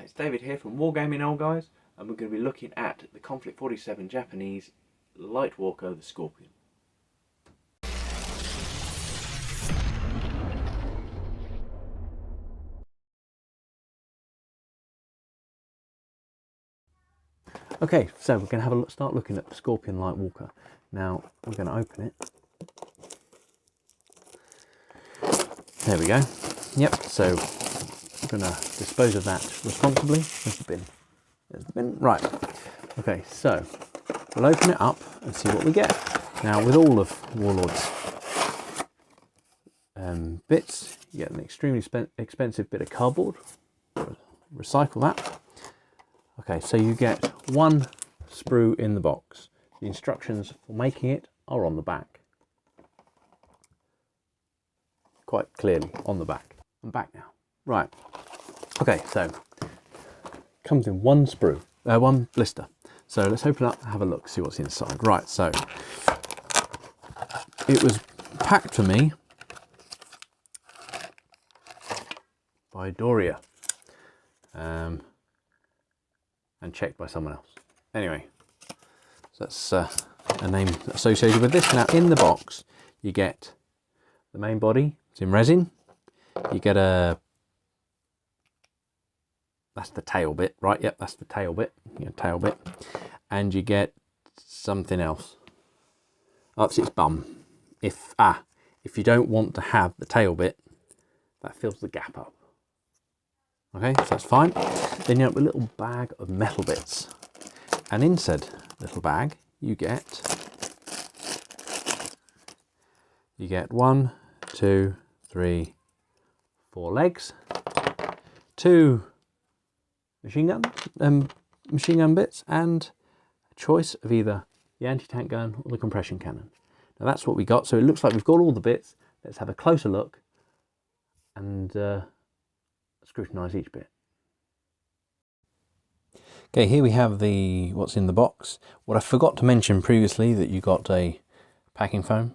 It's David here from Wargaming, old guys, and we're going to be looking at the Konflikt 47 Japanese light walker, the Scorpion. Okay, so we're going to have a look, start looking at the Scorpion light walker. Now we're going to open it. There we go. Yep. So we're going to dispose of that responsibly. There's the bin. There's the bin. Right. Okay. So we'll open it up and see what we get. Now, with all of Warlord's bits, you get an extremely expensive bit of cardboard. Recycle that. Okay, so you get one sprue in the box. The instructions for making it are on the back. Quite clearly on the back. I'm back now. Right. Okay, so comes in one sprue, one blister. So let's open up and have a look, see what's inside. Right, so it was packed for me by Doria. And checked by someone else. Anyway, so that's a name associated with this. Now, in the box, you get the main body. It's in resin. You get that's the tail bit, right? Yep, that's the tail bit. Tail bit. And you get something else. That's its bum. If you don't want to have the tail bit, that fills the gap up. Okay, so that's fine. Then you have a little bag of metal bits. And in said little bag, you get 1, 2, 3, 4 legs, 2 machine gun bits, and a choice of either the anti-tank gun or the compression cannon. Now that's what we got. So it looks like we've got all the bits. Let's have a closer look and scrutinize each bit. Okay, here we have what's in the box. What I forgot to mention previously, that you got a packing foam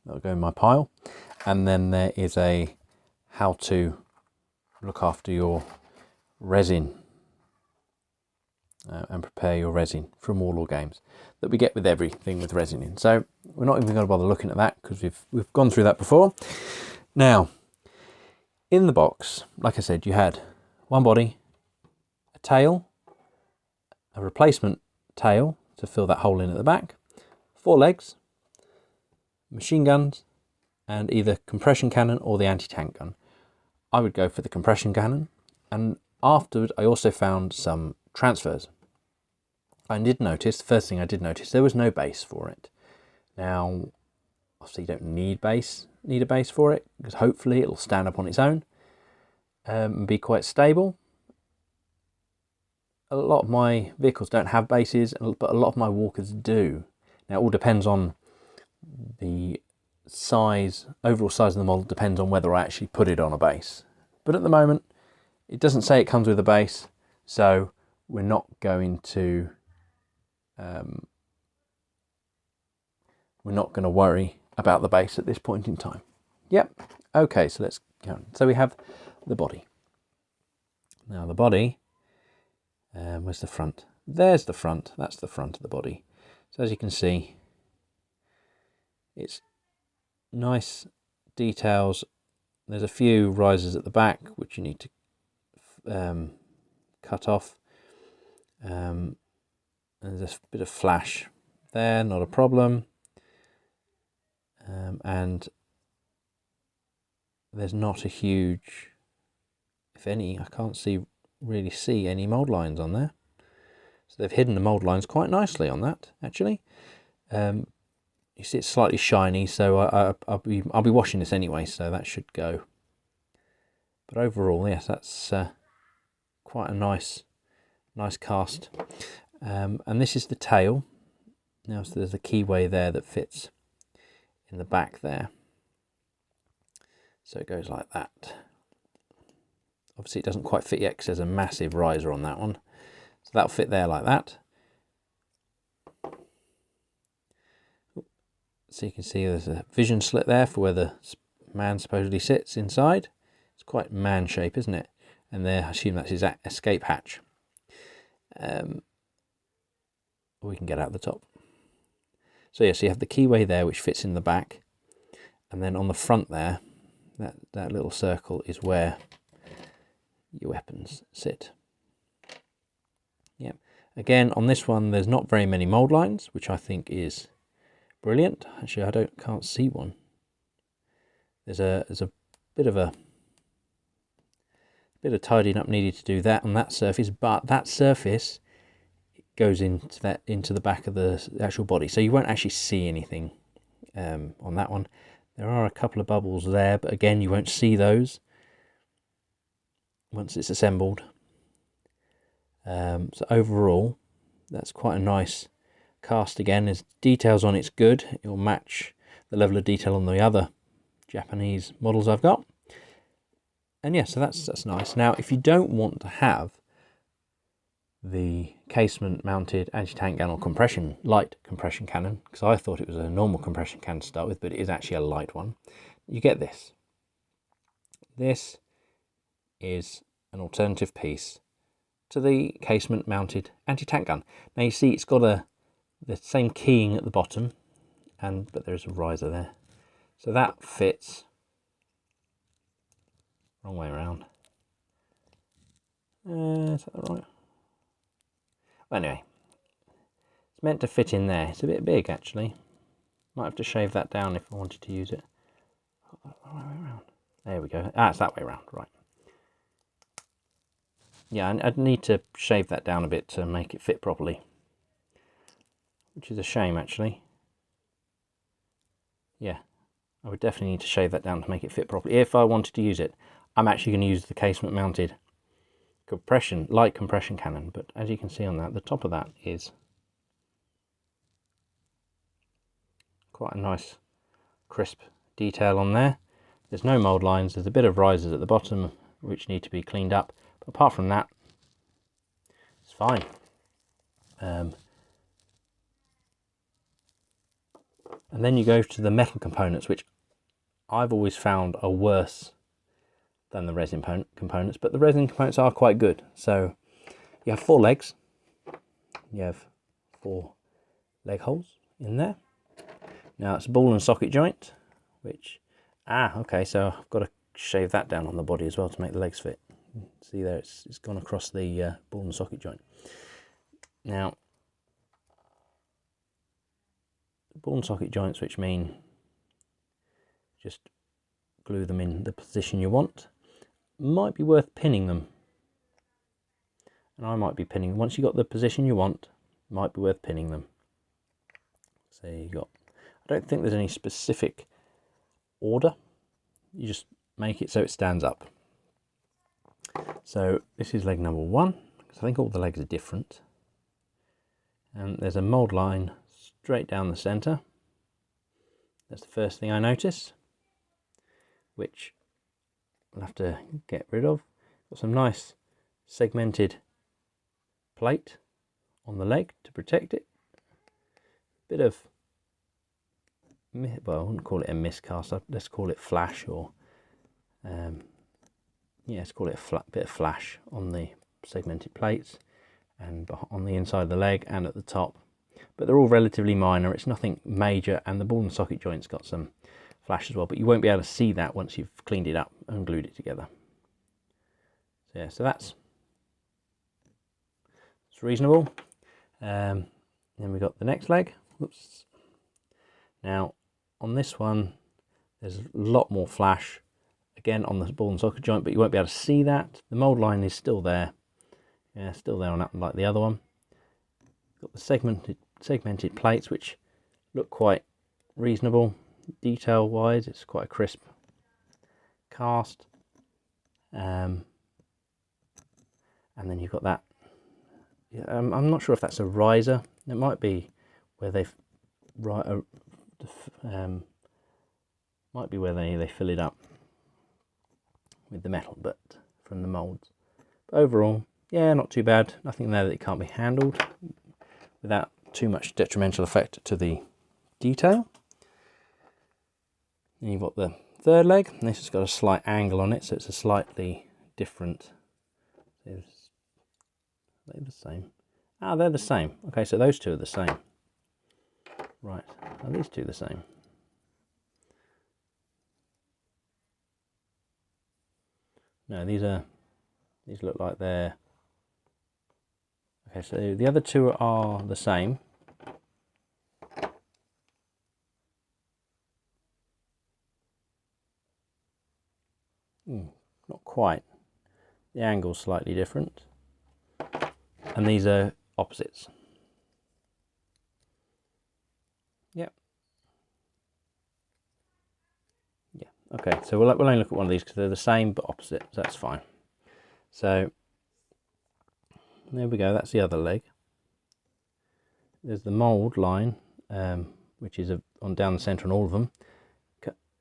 that'll go in my pile, and then there is a how to look after your resin and prepare your resin from Warlord games that we get with everything with resin in. So we're not even going to bother looking at that because we've gone through that before. Now, in the box, like I said, you had one body, a tail, a replacement tail to fill that hole in at the back, 4 legs, machine guns, and either compression cannon or the anti-tank gun. I would go for the compression cannon, and afterwards I also found some transfers. I did notice, the first thing I did notice, there was no base for it. Now, obviously you don't need a base for it, because hopefully it'll stand up on its own and be quite stable. A lot of my vehicles don't have bases, but a lot of my walkers do. Now it all depends on the size, overall size of the model depends on whether I actually put it on a base. But at the moment, it doesn't say it comes with a base, so we're not going to worry about the base at this point in time. Yep. Okay, so let's go on. So we have the body. Now the body, where's the front? There's the front. That's the front of the body. So as you can see, it's nice details. There's a few risers at the back which you need to cut off. And there's a bit of flash there, not a problem. And there's not a huge, if any, I can't really see any mold lines on there. So they've hidden the mold lines quite nicely on that, actually. You see it's slightly shiny, so I'll be washing this anyway, so that should go. But overall, yes, that's quite a nice cast. And this is the tail. Now, so there's a keyway there that fits in the back there. So it goes like that. Obviously it doesn't quite fit yet because there's a massive riser on that one. So that'll fit there like that. So you can see there's a vision slit there for where the man supposedly sits inside. It's quite man shape, isn't it? and there I assume that's his escape hatch. We can get out the top. So yeah, so you have the keyway there which fits in the back, and then on the front there, that little circle is where your weapons sit. Yep. Again, on this one there's not very many mold lines, which I think is brilliant. Actually, I can't see one. There's a bit of tidying up needed to do that on that surface, but that surface goes into the back of the actual body, so you won't actually see anything on that one. There are a couple of bubbles there, but again, you won't see those once it's assembled. So overall, that's quite a nice cast. Again, there's details on it's good. It will match the level of detail on the other Japanese models I've got. And yeah, so that's nice. Now, if you don't want to have the casement mounted anti-tank gun or light compression cannon, because I thought it was a normal compression cannon to start with, but it is actually a light one, you get this. This is an alternative piece to the casement mounted anti-tank gun. Now you see it's got the same keying at the bottom, but there's a riser there. So that fits, wrong way around. Is that right? Well, anyway, it's meant to fit in there. It's a bit big actually. Might have to shave that down if I wanted to use it. Wrong way around. There we go. It's that way around, right. Yeah, I'd need to shave that down a bit to make it fit properly, which is a shame actually. Yeah, I would definitely need to shave that down to make it fit properly if I wanted to use it. I'm actually going to use the casement mounted light compression cannon, but as you can see on that, the top of that is quite a nice crisp detail on there. There's no mold lines. There's a bit of risers at the bottom which need to be cleaned up, but apart from that, it's fine. And then you go to the metal components, which I've always found are worse than the resin components, but the resin components are quite good. So you have 4 legs, you have 4 leg holes in there. Now it's a ball and socket joint, which, okay, so I've got to shave that down on the body as well to make the legs fit. See there, it's gone across the ball and socket joint. Now, ball and socket joints, which mean just glue them in the position you want, might be worth pinning them. And I might be pinning, once you got the position you want, might be worth pinning them. So you got, I don't think there's any specific order, you just make it so it stands up. So this is leg number 1, because I think all the legs are different. And there's a mold line straight down the center. That's the first thing I notice, which I'll have to get rid of. Got some nice segmented plate on the leg to protect it. Bit of, well, I wouldn't call it a miscast, let's call it flash, or yeah, let's call it a bit of flash on the segmented plates and on the inside of the leg and at the top. But they're all relatively minor, it's nothing major, and the ball and socket joint's got some flash as well, but you won't be able to see that once you've cleaned it up and glued it together. So yeah, so it's reasonable. Then we got the next leg. Whoops. Now on this one there's a lot more flash again on the ball and socket joint, but you won't be able to see that. The mold line is still there. Yeah, still there on that, like the other one. Got the segmented plates, which look quite reasonable detail wise. It's quite a crisp cast, and then you've got that. Yeah, I'm not sure if that's a riser. It might be where they've might be where they fill it up with the metal, but from the molds. But overall, yeah, not too bad. Nothing there that it can't be handled without too much detrimental effect to the detail. Then you've got the third leg, and this has got a slight angle on it, so it's a slightly different They're the same. Ah, they're the same. Okay, so those two are the same. Right, are these two the same? No, these look like they're... Okay, so the other two are the same. Not quite. The angle's slightly different. And these are opposites. Yep. Yeah, okay, so we'll only look at one of these because they're the same but opposite, so that's fine. So, there we go, that's the other leg. There's the mould line, which is on down the centre on all of them.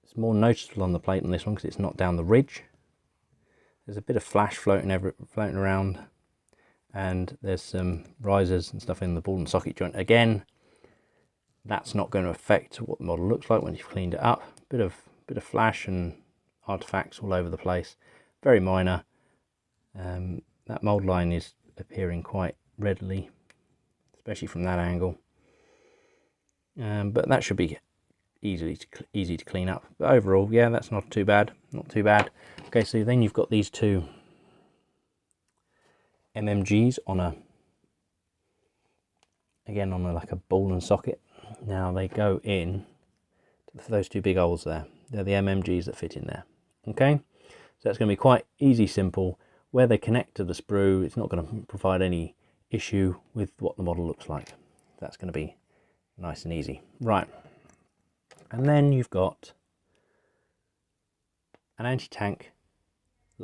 It's more noticeable on the plate on this one because it's not down the ridge. There's a bit of flash floating around, and there's some risers and stuff in the ball and socket joint. Again, that's not going to affect what the model looks like when you've cleaned it up. Bit of flash and artifacts all over the place. Very minor. That mould line is appearing quite readily, especially from that angle. But that should be easy to clean up. But overall, yeah, that's not too bad. Not too bad. Okay, so then you've got these two MMGs on like a ball and socket. Now they go in for those two big holes there. They're the MMGs that fit in there. Okay, so it's going to be quite easy, simple. Where they connect to the sprue, it's not going to provide any issue with what the model looks like. That's going to be nice and easy. Right, and then you've got an anti-tank,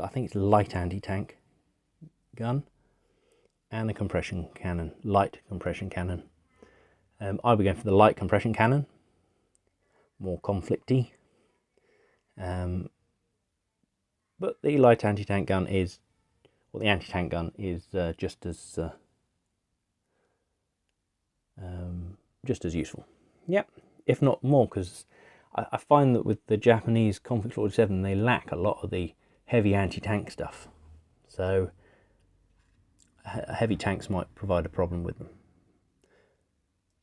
I think it's light anti-tank gun, and a compression cannon, light compression cannon. I'll be going for the light compression cannon, more conflicty. But the light anti-tank gun is, or the anti-tank gun is just as useful. Yep, if not more, because I find that with the Japanese Konflikt 47, they lack a lot of the heavy anti-tank stuff. So heavy tanks might provide a problem with them.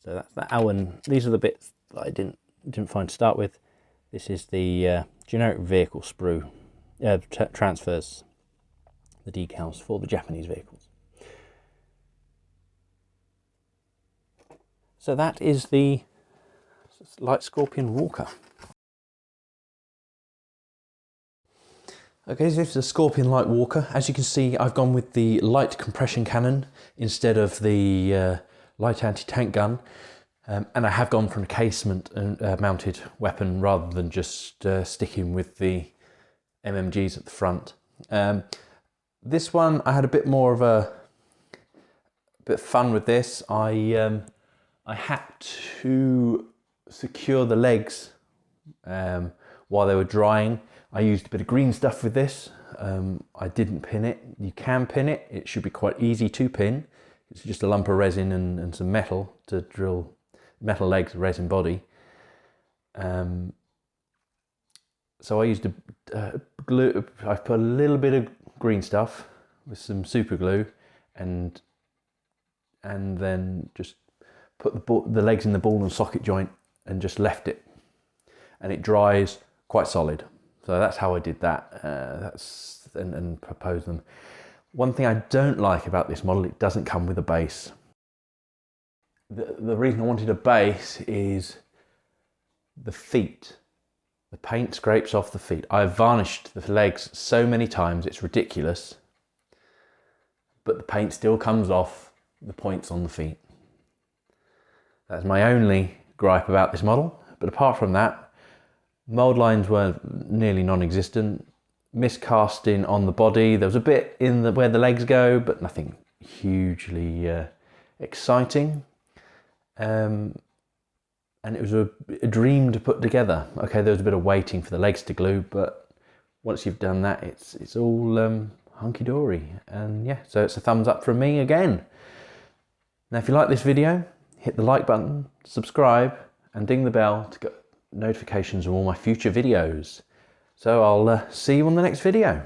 So that's that. Oh, and these are the bits that I didn't find to start with. This is the generic vehicle sprue, transfers the decals for the Japanese vehicles. So that is the Light Scorpion Walker. Okay, so this is a Scorpion Light Walker. As you can see, I've gone with the light compression cannon instead of the light anti-tank gun. And I have gone for an casement mounted weapon rather than just sticking with the MMGs at the front. This one, I had a bit more of a bit of fun with this. I had to secure the legs while they were drying. I used a bit of green stuff with this. I didn't pin it. You can pin it. It should be quite easy to pin. It's just a lump of resin and some metal to drill metal legs, resin body. So I used glue. I put a little bit of green stuff with some super glue, and then just put the legs in the ball and socket joint and just left it, and it dries quite solid. So that's how I did that. And proposed them. One thing I don't like about this model, it doesn't come with a base. The reason I wanted a base is the feet. The paint scrapes off the feet. I've varnished the legs so many times, it's ridiculous. But the paint still comes off the points on the feet. That's my only gripe about this model. But apart from that, mould lines were nearly non-existent. Miscasting on the body. There was a bit in where the legs go, but nothing hugely exciting. And it was a dream to put together. Okay, there was a bit of waiting for the legs to glue, but once you've done that, it's all hunky-dory. And yeah, so it's a thumbs up from me again. Now, if you like this video, hit the like button, subscribe, and ding the bell to get notifications of all my future videos. So I'll see you on the next video.